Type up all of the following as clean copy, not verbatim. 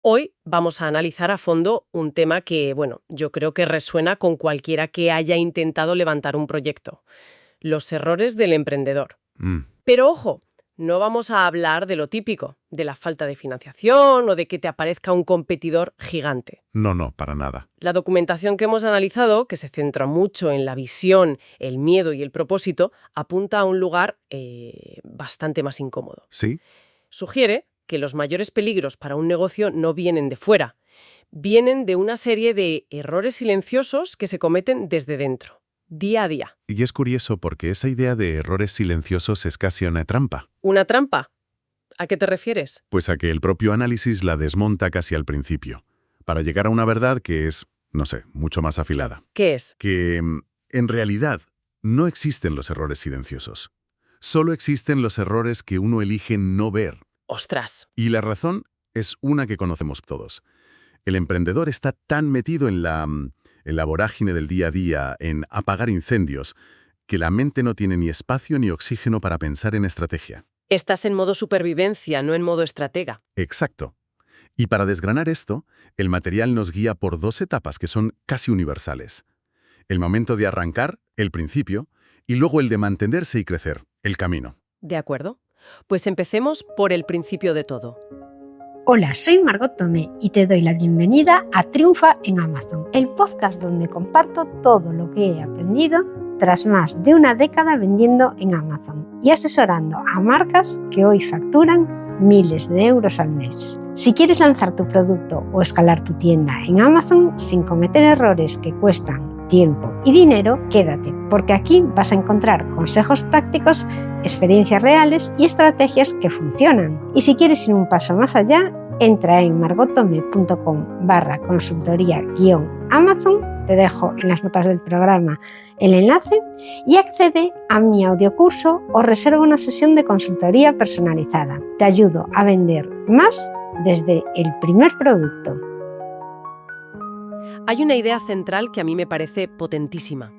Hoy vamos a analizar a fondo un tema que, yo creo que resuena con cualquiera que haya intentado levantar un proyecto: los errores del emprendedor. Pero ojo, no vamos a hablar de lo típico, de la falta de financiación o de que te aparezca un competidor gigante. No, para nada. La documentación que hemos analizado, que se centra mucho en la visión, el miedo y el propósito, apunta a un lugar bastante más incómodo. ¿Sí? Sugiere que los mayores peligros para un negocio no vienen de fuera, vienen de una serie de errores silenciosos que se cometen desde dentro, día a día. Y es curioso porque esa idea de errores silenciosos es casi una trampa. ¿Una trampa? ¿A qué te refieres? Pues a que el propio análisis la desmonta casi al principio, para llegar a una verdad que es, mucho más afilada. ¿Qué es? Que, en realidad, no existen los errores silenciosos. Solo existen los errores que uno elige no ver. ¡Ostras! Y la razón es una que conocemos todos. El emprendedor está tan metido en la vorágine del día a día, en apagar incendios, que la mente no tiene ni espacio ni oxígeno para pensar en estrategia. Estás en modo supervivencia, no en modo estratega. Exacto. Y para desgranar esto, el material nos guía por dos etapas que son casi universales. El momento de arrancar, el principio, y luego el de mantenerse y crecer, el camino. ¿De acuerdo? Pues empecemos por el principio de todo. Hola, soy Margot Tomé y te doy la bienvenida a Triunfa en Amazon, el podcast donde comparto todo lo que he aprendido tras más de una década vendiendo en Amazon y asesorando a marcas que hoy facturan miles de euros al mes. Si quieres lanzar tu producto o escalar tu tienda en Amazon sin cometer errores que cuestan tiempo y dinero, quédate, porque aquí vas a encontrar consejos prácticos, experiencias reales y estrategias que funcionan. Y si quieres ir un paso más allá, entra en margotome.com/consultoría-Amazon, te dejo en las notas del programa el enlace, y accede a mi audiocurso o reserva una sesión de consultoría personalizada. Te ayudo a vender más desde el primer producto. Hay una idea central que a mí me parece potentísima.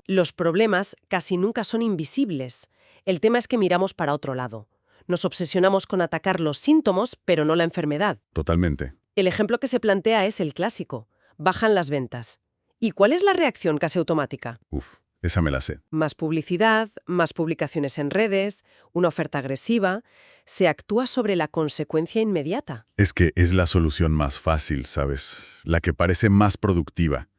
Los problemas casi nunca son invisibles. El tema es que miramos para otro lado. Nos obsesionamos con atacar los síntomas, pero no la enfermedad. Totalmente. El ejemplo que se plantea es el clásico: bajan las ventas. ¿Y cuál es la reacción casi automática? Esa me la sé. Más publicidad, más publicaciones en redes, una oferta agresiva. Se actúa sobre la consecuencia inmediata. Es que es la solución más fácil, ¿sabes? La que parece más productiva.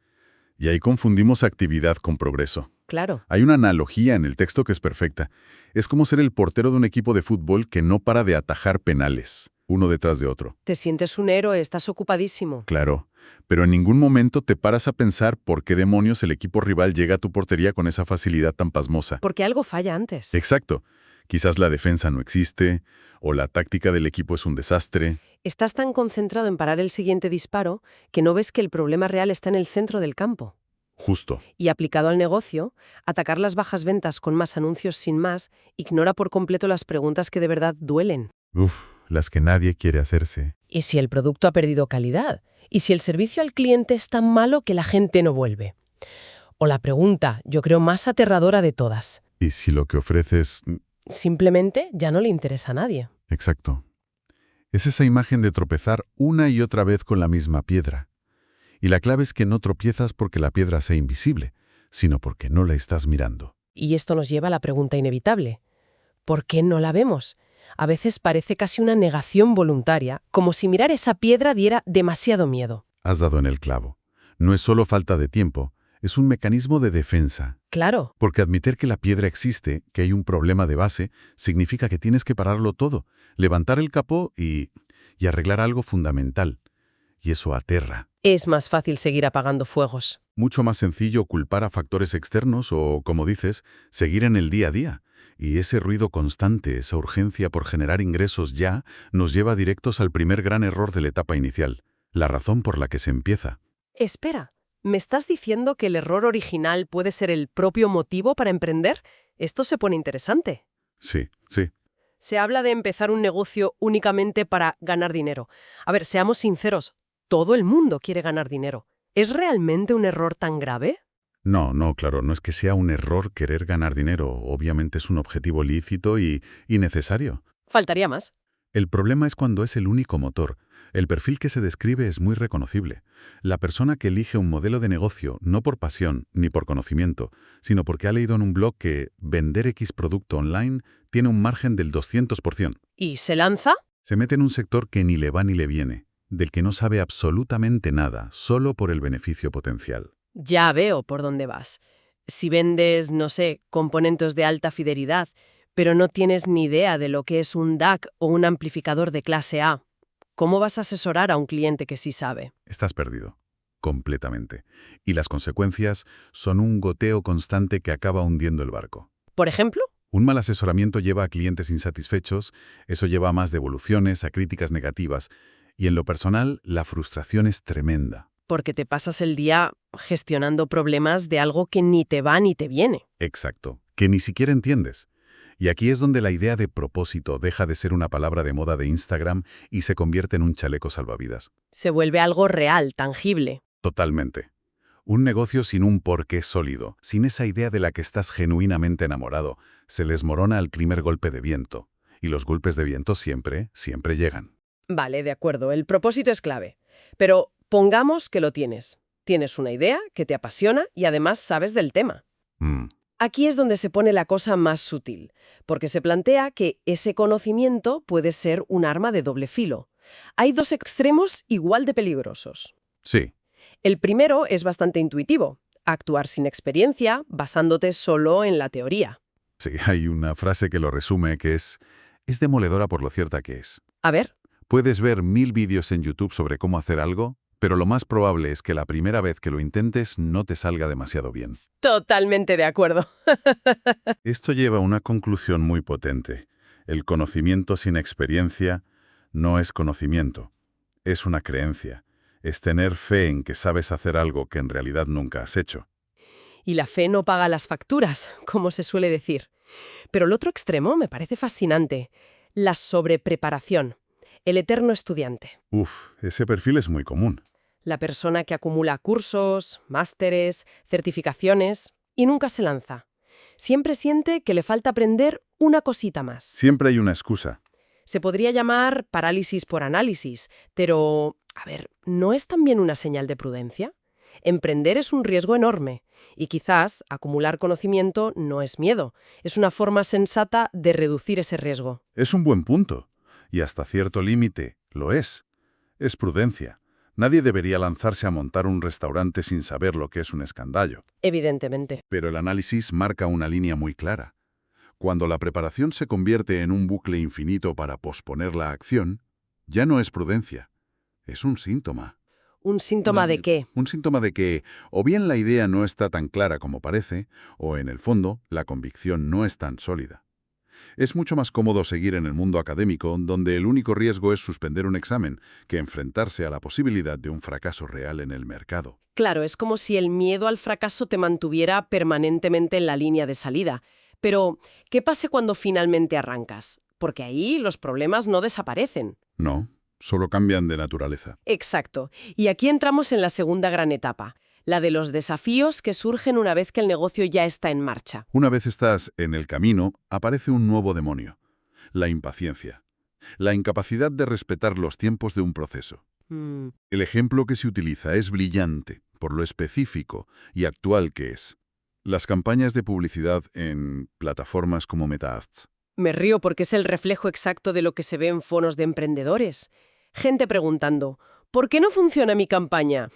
Y ahí confundimos actividad con progreso. Claro. Hay una analogía en el texto que es perfecta. Es como ser el portero de un equipo de fútbol que no para de atajar penales, uno detrás de otro. Te sientes un héroe, estás ocupadísimo. Claro, pero en ningún momento te paras a pensar por qué demonios el equipo rival llega a tu portería con esa facilidad tan pasmosa. Porque algo falla antes. Exacto. Quizás la defensa no existe, o la táctica del equipo es un desastre. Estás tan concentrado en parar el siguiente disparo que no ves que el problema real está en el centro del campo. Justo. Y aplicado al negocio, atacar las bajas ventas con más anuncios sin más ignora por completo las preguntas que de verdad duelen. Las que nadie quiere hacerse. ¿Y si el producto ha perdido calidad? ¿Y si el servicio al cliente es tan malo que la gente no vuelve? O la pregunta, yo creo, más aterradora de todas: ¿Y si lo que ofreces... simplemente ya no le interesa a nadie? Exacto. Es esa imagen de tropezar una y otra vez con la misma piedra. Y la clave es que no tropiezas porque la piedra sea invisible, sino porque no la estás mirando. Y esto nos lleva a la pregunta inevitable: ¿por qué no la vemos? A veces parece casi una negación voluntaria, como si mirar esa piedra diera demasiado miedo. Has dado en el clavo. No es solo falta de tiempo, es un mecanismo de defensa. Claro. Porque admitir que la piedra existe, que hay un problema de base, significa que tienes que pararlo todo, levantar el capó y arreglar algo fundamental. Y eso aterra. Es más fácil seguir apagando fuegos. Mucho más sencillo culpar a factores externos o, como dices, seguir en el día a día. Y ese ruido constante, esa urgencia por generar ingresos ya, nos lleva directos al primer gran error de la etapa inicial, la razón por la que se empieza. Espera, ¿me estás diciendo que el error original puede ser el propio motivo para emprender? Esto se pone interesante. Sí. Se habla de empezar un negocio únicamente para ganar dinero. A ver, seamos sinceros, todo el mundo quiere ganar dinero. ¿Es realmente un error tan grave? No, claro, no es que sea un error querer ganar dinero. Obviamente es un objetivo lícito y necesario. Faltaría más. El problema es cuando es el único motor. El perfil que se describe es muy reconocible. La persona que elige un modelo de negocio no por pasión ni por conocimiento, sino porque ha leído en un blog que vender X producto online tiene un margen del 200%. ¿Y se lanza? Se mete en un sector que ni le va ni le viene, del que no sabe absolutamente nada, solo por el beneficio potencial. Ya veo por dónde vas. Si vendes, no sé, componentes de alta fidelidad, pero no tienes ni idea de lo que es un DAC o un amplificador de clase A, ¿cómo vas a asesorar a un cliente que sí sabe? Estás perdido, completamente. Y las consecuencias son un goteo constante que acaba hundiendo el barco. ¿Por ejemplo? Un mal asesoramiento lleva a clientes insatisfechos, eso lleva a más devoluciones, a críticas negativas, y en lo personal, la frustración es tremenda. Porque te pasas el día gestionando problemas de algo que ni te va ni te viene. Exacto, que ni siquiera entiendes. Y aquí es donde la idea de propósito deja de ser una palabra de moda de Instagram y se convierte en un chaleco salvavidas. Se vuelve algo real, tangible. Totalmente. Un negocio sin un porqué sólido, sin esa idea de la que estás genuinamente enamorado, se les morona al primer golpe de viento. Y los golpes de viento siempre llegan. Vale, de acuerdo, el propósito es clave. Pero pongamos que lo tienes. Tienes una idea que te apasiona y además sabes del tema. Aquí es donde se pone la cosa más sutil, porque se plantea que ese conocimiento puede ser un arma de doble filo. Hay dos extremos igual de peligrosos. Sí. El primero es bastante intuitivo, actuar sin experiencia, basándote solo en la teoría. Sí, hay una frase que lo resume que es demoledora por lo cierta que es. A ver. Puedes ver 1000 vídeos en YouTube sobre cómo hacer algo, pero lo más probable es que la primera vez que lo intentes no te salga demasiado bien. Totalmente de acuerdo. Esto lleva a una conclusión muy potente. El conocimiento sin experiencia no es conocimiento, es una creencia. Es tener fe en que sabes hacer algo que en realidad nunca has hecho. Y la fe no paga las facturas, como se suele decir. Pero el otro extremo me parece fascinante, la sobrepreparación, el eterno estudiante. Ese perfil es muy común. La persona que acumula cursos, másteres, certificaciones y nunca se lanza. Siempre siente que le falta aprender una cosita más. Siempre hay una excusa. Se podría llamar parálisis por análisis, pero, a ver, ¿no es también una señal de prudencia? Emprender es un riesgo enorme y quizás acumular conocimiento no es miedo, es una forma sensata de reducir ese riesgo. Es un buen punto. Y hasta cierto límite lo es. Es prudencia. Nadie debería lanzarse a montar un restaurante sin saber lo que es un escandallo. Evidentemente. Pero el análisis marca una línea muy clara. Cuando la preparación se convierte en un bucle infinito para posponer la acción, ya no es prudencia. Es un síntoma. ¿Un síntoma de qué? Un síntoma de que o bien la idea no está tan clara como parece, o en el fondo la convicción no es tan sólida. Es mucho más cómodo seguir en el mundo académico, donde el único riesgo es suspender un examen, que enfrentarse a la posibilidad de un fracaso real en el mercado. Claro, es como si el miedo al fracaso te mantuviera permanentemente en la línea de salida. Pero, ¿qué pasa cuando finalmente arrancas? Porque ahí los problemas no desaparecen. No, solo cambian de naturaleza. Exacto. Y aquí entramos en la segunda gran etapa, la de los desafíos que surgen una vez que el negocio ya está en marcha. Una vez estás en el camino, aparece un nuevo demonio: la impaciencia, la incapacidad de respetar los tiempos de un proceso. El ejemplo que se utiliza es brillante por lo específico y actual que es. Las campañas de publicidad en plataformas como MetaAds. Me río porque es el reflejo exacto de lo que se ve en foros de emprendedores. Gente preguntando, ¿por qué no funciona mi campaña?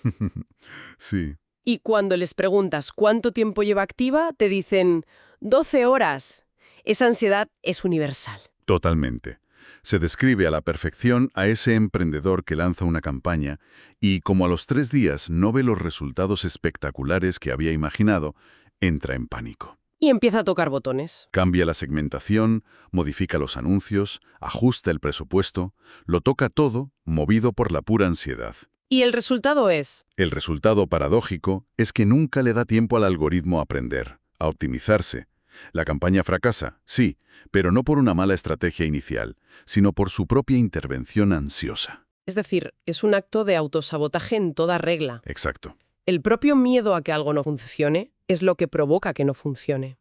Sí. Y cuando les preguntas cuánto tiempo lleva activa, te dicen 12 horas. Esa ansiedad es universal. Totalmente. Se describe a la perfección a ese emprendedor que lanza una campaña y, como a los 3 días no ve los resultados espectaculares que había imaginado, entra en pánico. Y empieza a tocar botones. Cambia la segmentación, modifica los anuncios, ajusta el presupuesto, lo toca todo, movido por la pura ansiedad. Y el resultado es... El resultado paradójico es que nunca le da tiempo al algoritmo a aprender, a optimizarse. La campaña fracasa, sí, pero no por una mala estrategia inicial, sino por su propia intervención ansiosa. Es decir, es un acto de autosabotaje en toda regla. Exacto. El propio miedo a que algo no funcione es lo que provoca que no funcione.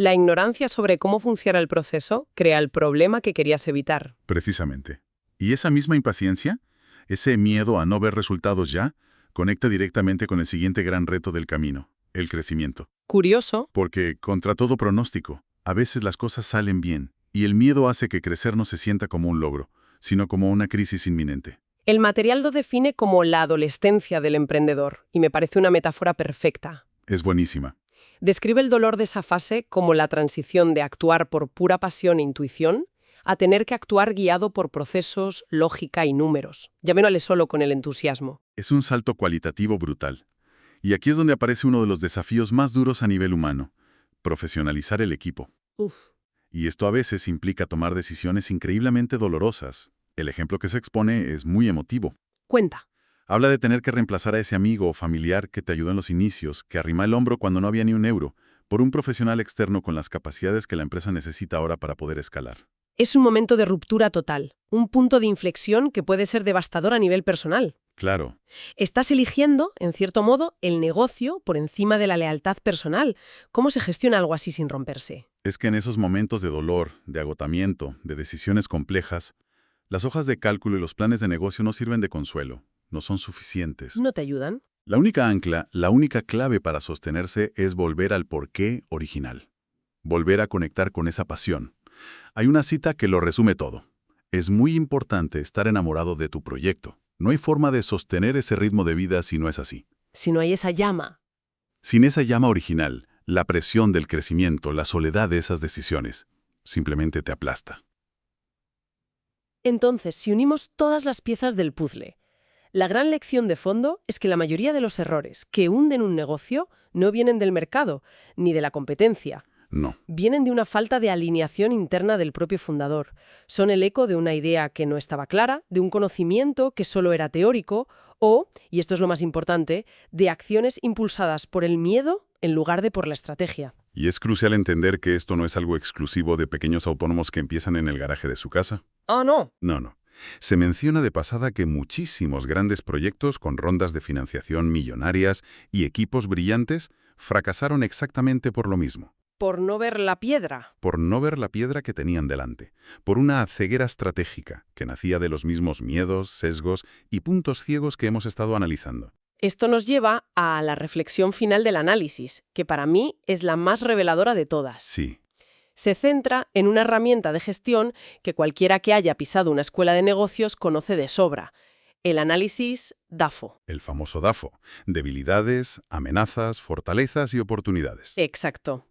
La ignorancia sobre cómo funciona el proceso crea el problema que querías evitar. Precisamente. Y esa misma impaciencia, ese miedo a no ver resultados ya, conecta directamente con el siguiente gran reto del camino, el crecimiento. Curioso. Porque, contra todo pronóstico, a veces las cosas salen bien, y el miedo hace que crecer no se sienta como un logro, sino como una crisis inminente. El material lo define como la adolescencia del emprendedor, y me parece una metáfora perfecta. Es buenísima. Describe el dolor de esa fase como la transición de actuar por pura pasión e intuición a tener que actuar guiado por procesos, lógica y números. Llamémosle solo con el entusiasmo. Es un salto cualitativo brutal. Y aquí es donde aparece uno de los desafíos más duros a nivel humano: profesionalizar el equipo. Uf. Y esto a veces implica tomar decisiones increíblemente dolorosas. El ejemplo que se expone es muy emotivo. Cuenta. Habla de tener que reemplazar a ese amigo o familiar que te ayudó en los inicios, que arrima el hombro cuando no había ni un euro, por un profesional externo con las capacidades que la empresa necesita ahora para poder escalar. Es un momento de ruptura total, un punto de inflexión que puede ser devastador a nivel personal. Claro. Estás eligiendo, en cierto modo, el negocio por encima de la lealtad personal. ¿Cómo se gestiona algo así sin romperse? Es que en esos momentos de dolor, de agotamiento, de decisiones complejas, las hojas de cálculo y los planes de negocio no sirven de consuelo, no son suficientes. ¿No te ayudan? La única ancla, la única clave para sostenerse es volver al porqué original. Volver a conectar con esa pasión. Hay una cita que lo resume todo. Es muy importante estar enamorado de tu proyecto. No hay forma de sostener ese ritmo de vida si no es así. Si no hay esa llama. Sin esa llama original, la presión del crecimiento, la soledad de esas decisiones, simplemente te aplasta. Entonces, si unimos todas las piezas del puzzle, la gran lección de fondo es que la mayoría de los errores que hunden un negocio no vienen del mercado, ni de la competencia. No. Vienen de una falta de alineación interna del propio fundador. Son el eco de una idea que no estaba clara, de un conocimiento que solo era teórico o, y esto es lo más importante, de acciones impulsadas por el miedo en lugar de por la estrategia. Y es crucial entender que esto no es algo exclusivo de pequeños autónomos que empiezan en el garaje de su casa. ¡Ah, no! No. Se menciona de pasada que muchísimos grandes proyectos con rondas de financiación millonarias y equipos brillantes fracasaron exactamente por lo mismo. Por no ver la piedra. Por no ver la piedra que tenían delante. Por una ceguera estratégica que nacía de los mismos miedos, sesgos y puntos ciegos que hemos estado analizando. Esto nos lleva a la reflexión final del análisis, que para mí es la más reveladora de todas. Sí. Se centra en una herramienta de gestión que cualquiera que haya pisado una escuela de negocios conoce de sobra: el análisis DAFO. El famoso DAFO. Debilidades, amenazas, fortalezas y oportunidades. Exacto.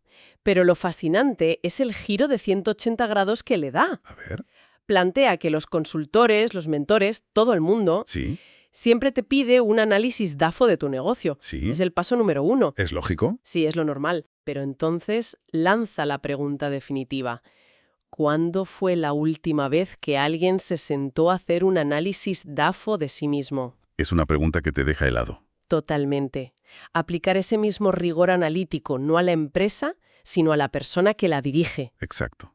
Pero lo fascinante es el giro de 180 grados que le da. A ver. Plantea que los consultores, los mentores, todo el mundo, Sí. siempre te pide un análisis DAFO de tu negocio. Sí. Es el paso número 1. ¿Es lógico? Sí, es lo normal. Pero entonces lanza la pregunta definitiva. ¿Cuándo fue la última vez que alguien se sentó a hacer un análisis DAFO de sí mismo? Es una pregunta que te deja helado. Totalmente. Aplicar ese mismo rigor analítico no a la empresa, sino a la persona que la dirige. Exacto.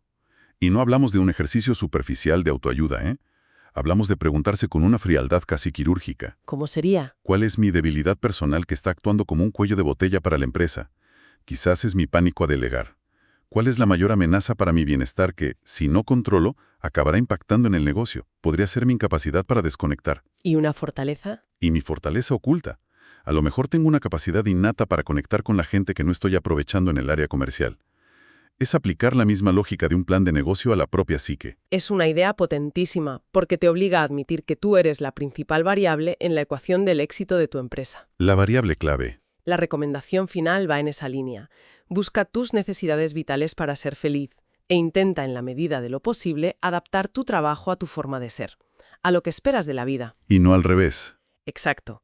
Y no hablamos de un ejercicio superficial de autoayuda, ¿eh? Hablamos de preguntarse con una frialdad casi quirúrgica. ¿Cómo sería? ¿Cuál es mi debilidad personal que está actuando como un cuello de botella para la empresa? Quizás es mi pánico a delegar. ¿Cuál es la mayor amenaza para mi bienestar que, si no controlo, acabará impactando en el negocio? Podría ser mi incapacidad para desconectar. ¿Y una fortaleza? Y mi fortaleza oculta. A lo mejor tengo una capacidad innata para conectar con la gente que no estoy aprovechando en el área comercial. Es aplicar la misma lógica de un plan de negocio a la propia psique. Es una idea potentísima, porque te obliga a admitir que tú eres la principal variable en la ecuación del éxito de tu empresa. La variable clave. La recomendación final va en esa línea. Busca tus necesidades vitales para ser feliz e intenta, en la medida de lo posible, adaptar tu trabajo a tu forma de ser, a lo que esperas de la vida. Y no al revés. Exacto.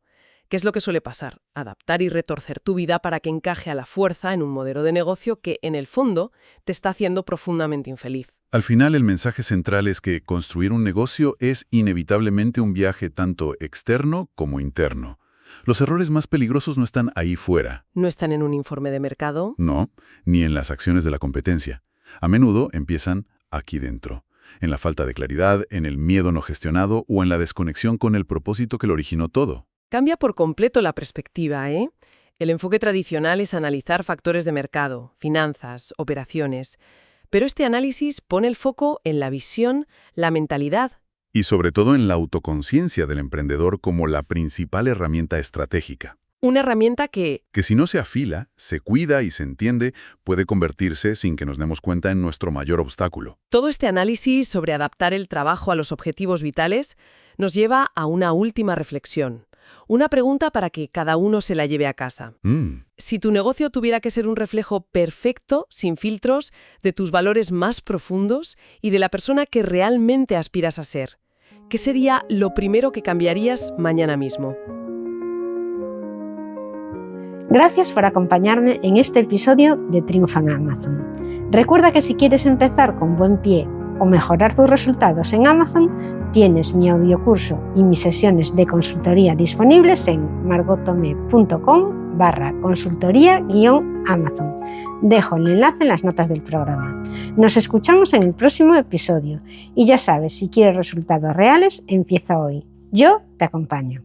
¿Qué es lo que suele pasar? Adaptar y retorcer tu vida para que encaje a la fuerza en un modelo de negocio que, en el fondo, te está haciendo profundamente infeliz. Al final, el mensaje central es que construir un negocio es inevitablemente un viaje tanto externo como interno. Los errores más peligrosos no están ahí fuera. ¿No están en un informe de mercado? No, ni en las acciones de la competencia. A menudo empiezan aquí dentro, en la falta de claridad, en el miedo no gestionado o en la desconexión con el propósito que lo originó todo. Cambia por completo la perspectiva, ¿eh? El enfoque tradicional es analizar factores de mercado, finanzas, operaciones, pero este análisis pone el foco en la visión, la mentalidad. Y sobre todo en la autoconciencia del emprendedor como la principal herramienta estratégica. Una herramienta que Si no se afila, se cuida y se entiende, puede convertirse, sin que nos demos cuenta, en nuestro mayor obstáculo. todo este análisis sobre adaptar el trabajo a los objetivos vitales nos lleva a una última reflexión. Una pregunta para que cada uno se la lleve a casa. Si tu negocio tuviera que ser un reflejo perfecto, sin filtros, de tus valores más profundos y de la persona que realmente aspiras a ser, ¿qué sería lo primero que cambiarías mañana mismo? Gracias por acompañarme en este episodio de Triunfa en Amazon. Recuerda que si quieres empezar con buen pie o mejorar tus resultados en Amazon, tienes mi audiocurso y mis sesiones de consultoría disponibles en margottome.com/consultoría-Amazon. Dejo el enlace en las notas del programa. Nos escuchamos en el próximo episodio y ya sabes, si quieres resultados reales, empieza hoy. Yo te acompaño.